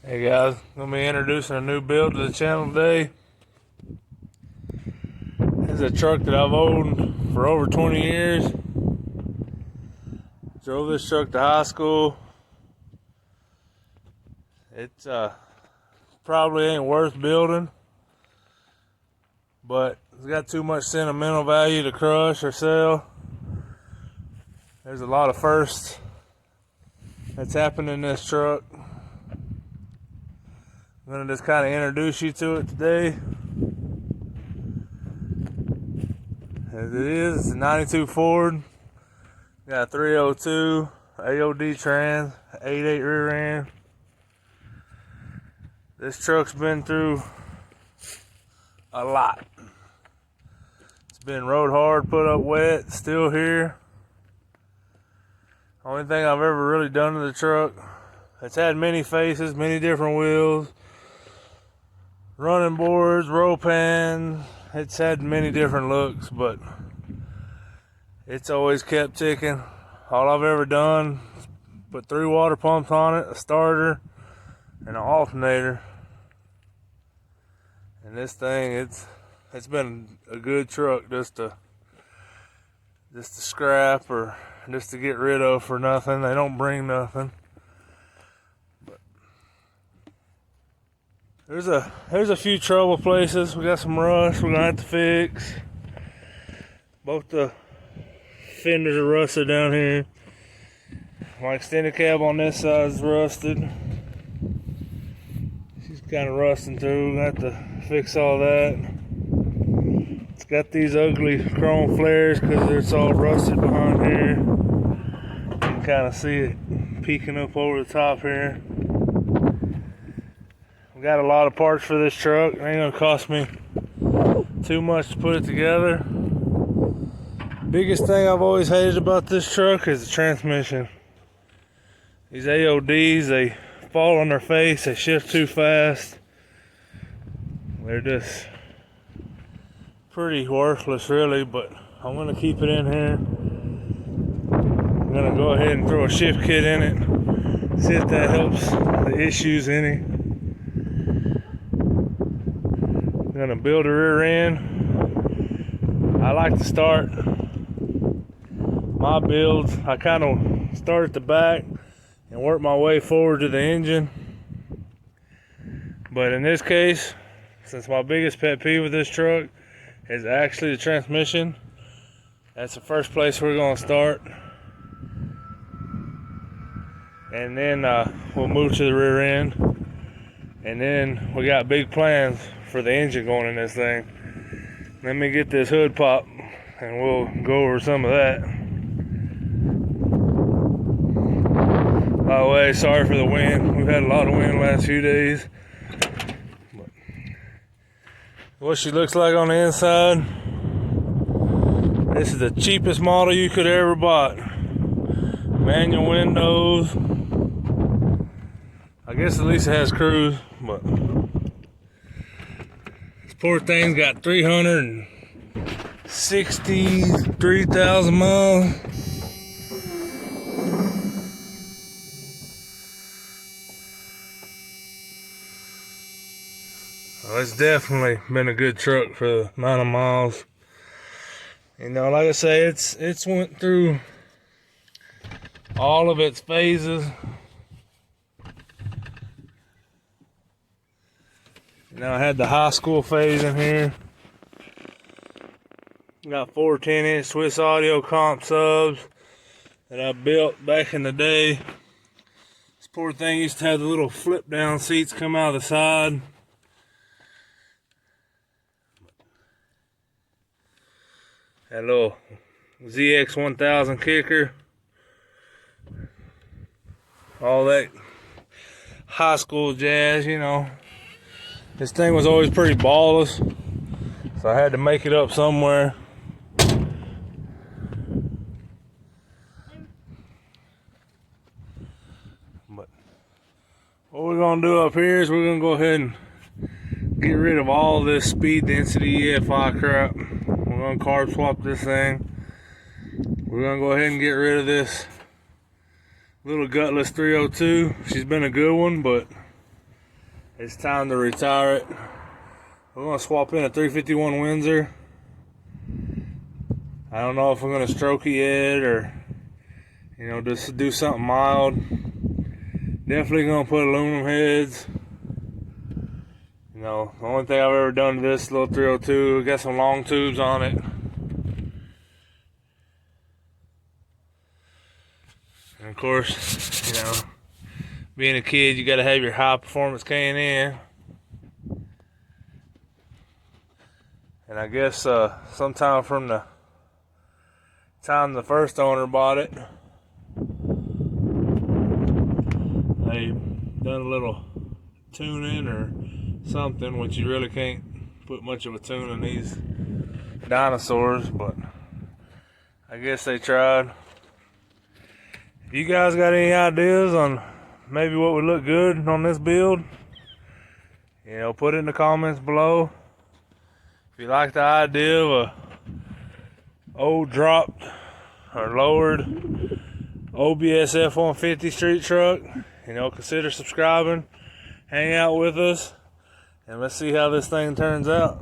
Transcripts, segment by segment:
Hey guys, I'm gonna be introducing a new build to the channel today. This is a truck that I've owned for over 20 years. Drove this truck to high school. It's probably ain't worth building, but it's got too much sentimental value to crush or sell. There's a lot of firsts that's happened in this truck. I'm going to just kind of introduce you to it today. As it is, it's a 92 Ford. Got a 302 AOD trans, 8.8 rear end. This truck's been through a lot. It's been rode hard, put up wet, still here. Only thing I've ever really done to the truck, it's had many faces, many different wheels, running boards, roll pans. It's had many different looks, but it's always kept ticking. All I've ever done is put 3 water pumps on it, a starter, and an alternator. And this thing, it's been a good truck just to scrap or just to get rid of for nothing. They don't bring nothing. There's a few trouble places. We got some rust we're gonna have to fix. Both the fenders are rusted down here. My extended cab on this side is rusted. She's kind of rusting through. We're gonna have to fix all that. It's got these ugly chrome flares because it's all rusted behind here. You can kind of see it peeking up over the top here. We got a lot of parts for this truck. It ain't gonna cost me too much to put it together. Biggest thing I've always hated about this truck is the transmission. These AODs, they fall on their face, they shift too fast. They're just pretty worthless really, but I'm gonna keep it in here. I'm gonna go ahead and throw a shift kit in it, see if that helps the issues any. I'm gonna build a rear end. I like to start my builds, I kind of start at the back and work my way forward to the engine. But in this case, since my biggest pet peeve with this truck is actually the transmission, that's the first place we're gonna start. And then we'll move to the rear end. And then we got big plans for the engine going in this thing. Let me get this hood pop and we'll go over some of that. By the way, sorry for the wind. We've had a lot of wind the last few days. But what she looks like on the inside. This is the cheapest model you could ever bought. Manual windows. I guess at least it has cruise, but this poor thing's got 363,000 miles. Well, it's definitely been a good truck for the amount of miles. You know, like I say, it's went through all of its phases. You know, I had the high school phase in here. Got 4 10-inch Swiss Audio comp subs that I built back in the day. This poor thing used to have the little flip down seats come out of the side. That little ZX 1000 kicker. All that high school jazz, you know. This thing was always pretty ballless, so I had to make it up somewhere. But what we're gonna do up here is we're gonna go ahead and get rid of all this speed density EFI crap. We're gonna carb swap this thing. We're gonna go ahead and get rid of this little gutless 302. She's been a good one, but it's time to retire it. We're gonna swap in a 351 Windsor. I don't know if I'm gonna stroke it yet or, you know, just do something mild. Definitely gonna put aluminum heads. You know, the only thing I've ever done to this little 302, got some long tubes on it. And of course, you know, being a kid, you gotta have your high performance K&N. And I guess sometime from the time the first owner bought it, they done a little tuning or something, which you really can't put much of a tune in these dinosaurs, but I guess they tried. If you guys got any ideas on maybe what would look good on this build, you know, put it in the comments below. If you like the idea of a old dropped or lowered OBS f150 street truck, you know, consider subscribing, hang out with us, and let's see how this thing turns out.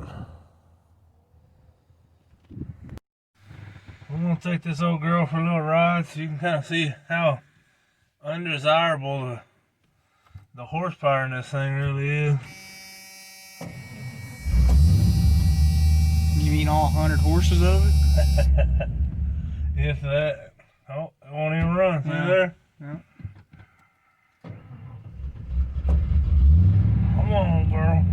We're gonna take this old girl for a little ride so you can kind of see how undesirable the horsepower in this thing really is. You mean all 100 horses of it? If that. Oh, it won't even run. See there? Yeah. Come on, girl.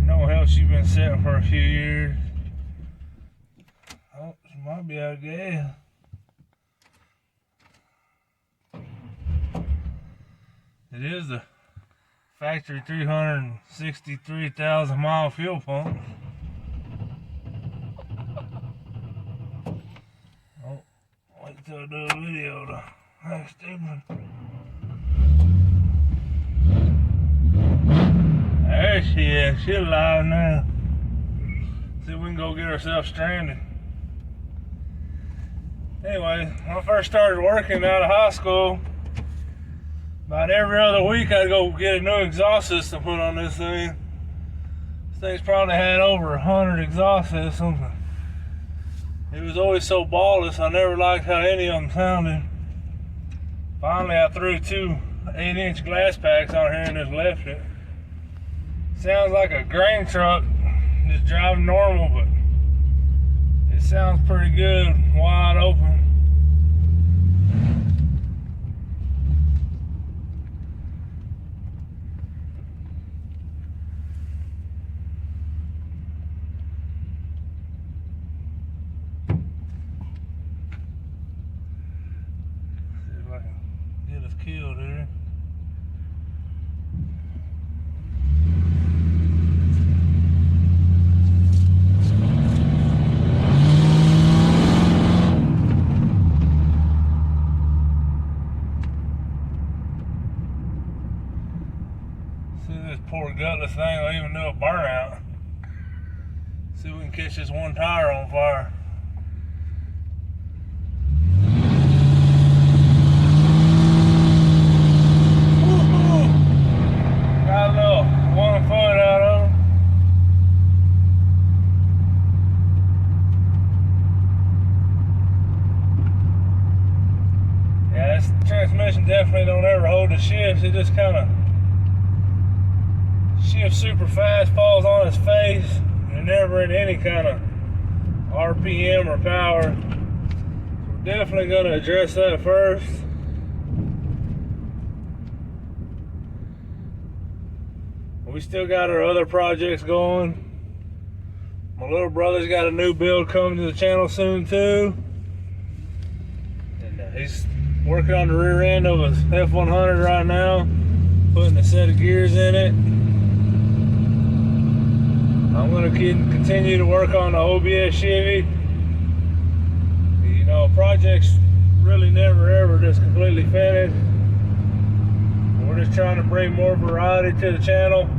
No hell, she's been sitting for a few years. Oh, she might be out of gas. It is the factory 363,000 mile fuel pump. Oh, wait till I do a video to act stupid. There she is. She's alive now. See if we can go get ourselves stranded. Anyway, when I first started working out of high school, about every other week I'd go get a new exhaust system put on this thing. This thing's probably had over 100 exhaust systems. It was always so ballless, I never liked how any of them sounded. Finally I threw two 8-inch glass packs on here and just left it. Sounds like a grain truck just driving normal, but it sounds pretty good wide open. See if I can get us killed here. Poor gutless thing will even do a burnout. See if we can catch this one tire on fire. Woo-hoo. Got a little 1 foot out of him. Yeah, this transmission definitely don't ever hold the shifts. It just kind of shifts super fast, falls on its face, and never in any kind of RPM or power. So we're definitely going to address that first. We still got our other projects going. My little brother's got a new build coming to the channel soon too. And he's working on the rear end of a F100 right now, putting a set of gears in it. I'm going to continue to work on the OBS Chevy. You know, projects really never ever just completely finished. We're just trying to bring more variety to the channel.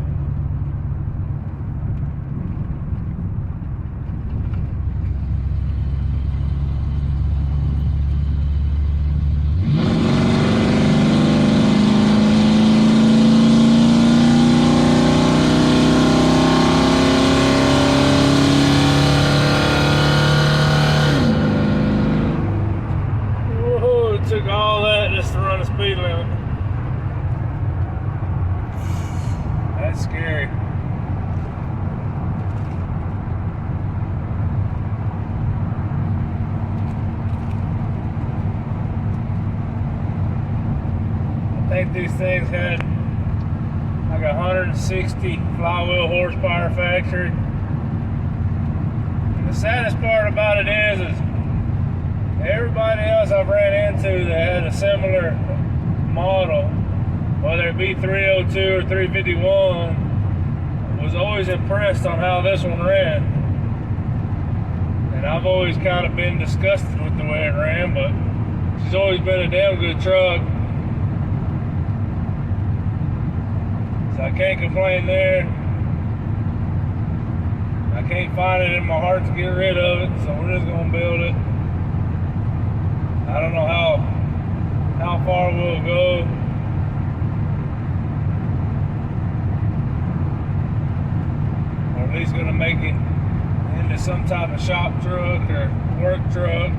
these things had like 160 flywheel horsepower factory. And the saddest part about it is everybody else I've ran into that had a similar model, whether it be 302 or 351, was always impressed on how this one ran. And I've always kind of been disgusted with the way it ran, but she's always been a damn good truck. So I can't complain there. I can't find it in my heart to get rid of it, so we're just gonna build it. I don't know how far we'll go. Or at least gonna make it into some type of shop truck or work truck.